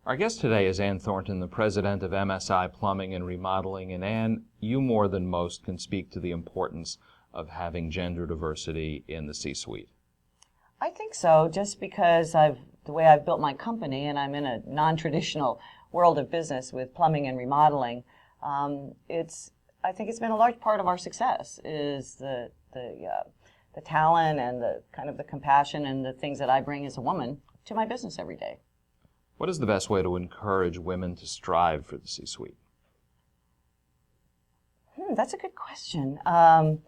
Our guest today is Ann Thornton, the president of MSI Plumbing and Remodeling. And Ann, you more than most can speak to the importance of having gender diversity in the C-suite. I think so, just because the way I've built my company, and I'm in a non-traditional world of business with plumbing and remodeling. I think it's been a large part of our success is the talent and the kind of the compassion and the things that I bring as a woman to my business every day. What is the best way to encourage women to strive for the C-suite? That's a good question. Well,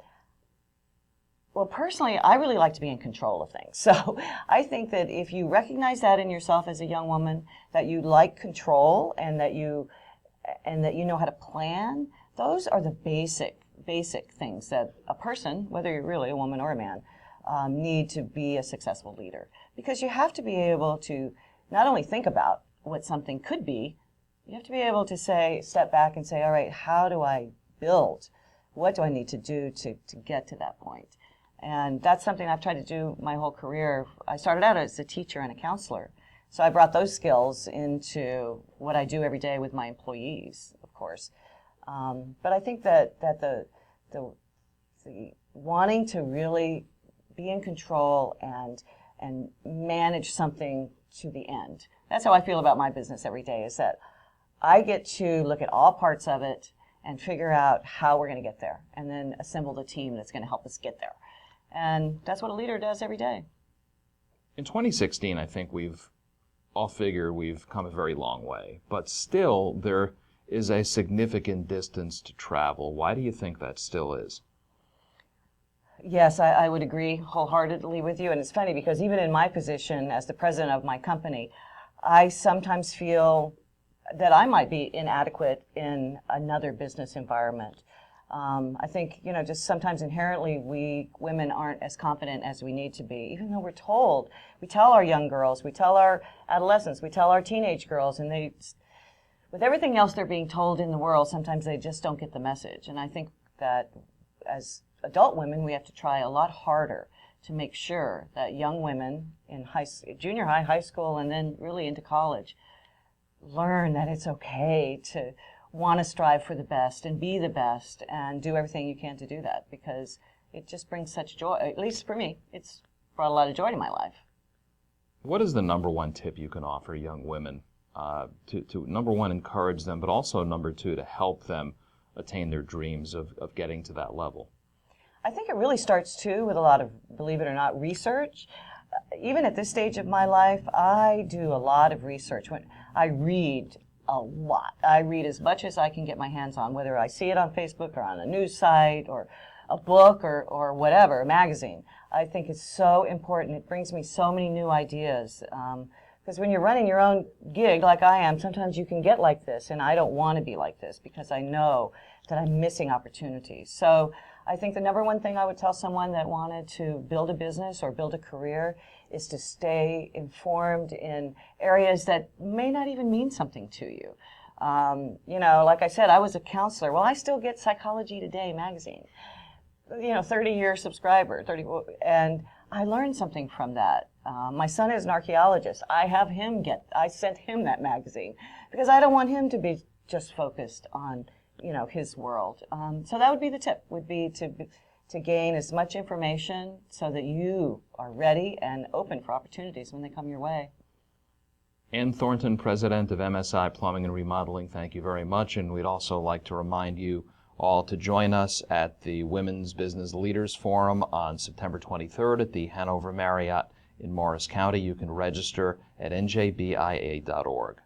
personally, I really like to be in control of things. So I think that if you recognize that in yourself as a young woman, that you like control and that you know how to plan, those are the basic things that a person, whether you're really a woman or a man, need to be a successful leader. Because you have to be able to not only think about what something could be, you have to be able to step back and say, all right, how do I build? What do I need to do to get to that point? And that's something I've tried to do my whole career. I started out as a teacher and a counselor. So I brought those skills into what I do every day with my employees, of course. But I think that the wanting to really be in control and manage something to the end. That's how I feel about my business every day, is that I get to look at all parts of it and figure out how we're going to get there, and then assemble the team that's going to help us get there. And that's what a leader does every day. In 2016, I think we've come a very long way, but still there is a significant distance to travel. Why do you think that still is? Yes, I would agree wholeheartedly with you. And it's funny because even in my position as the president of my company, I sometimes feel that I might be inadequate in another business environment. I think, just sometimes inherently we women aren't as confident as we need to be, even though we tell our young girls, we tell our adolescents, we tell our teenage girls, and with everything else they're being told in the world, sometimes they just don't get the message. And I think that as adult women, we have to try a lot harder to make sure that young women in junior high, high school, and then really into college learn that it's okay to want to strive for the best and be the best and do everything you can to do that, because it just brings such joy. At least for me, it's brought a lot of joy to my life. What is the number one tip you can offer young women to number one, encourage them, but also number two, to help them attain their dreams of getting to that level? I think it really starts too with a lot of, believe it or not, research. Even at this stage of my life, I do a lot of research. When I read a lot. I read as much as I can get my hands on, whether I see it on Facebook or on a news site or a book or whatever, a magazine. I think it's so important. It brings me so many new ideas. Because when you're running your own gig like I am, sometimes you can get like this, and I don't want to be like this because I know that I'm missing opportunities. So I think the number one thing I would tell someone that wanted to build a business or build a career is to stay informed in areas that may not even mean something to you. Like I said, I was a counselor. Well, I still get Psychology Today magazine. 30-year subscriber, and I learned something from that. My son is an archaeologist. I sent him that magazine because I don't want him to be just focused on his world. So that would be the tip, would be to gain as much information so that you are ready and open for opportunities when they come your way. Ann Thornton, president of MSI Plumbing and Remodeling, thank you very much. And we'd also like to remind you all to join us at the Women's Business Leaders Forum on September 23rd at the Hanover Marriott in Morris County. You can register at njbia.org.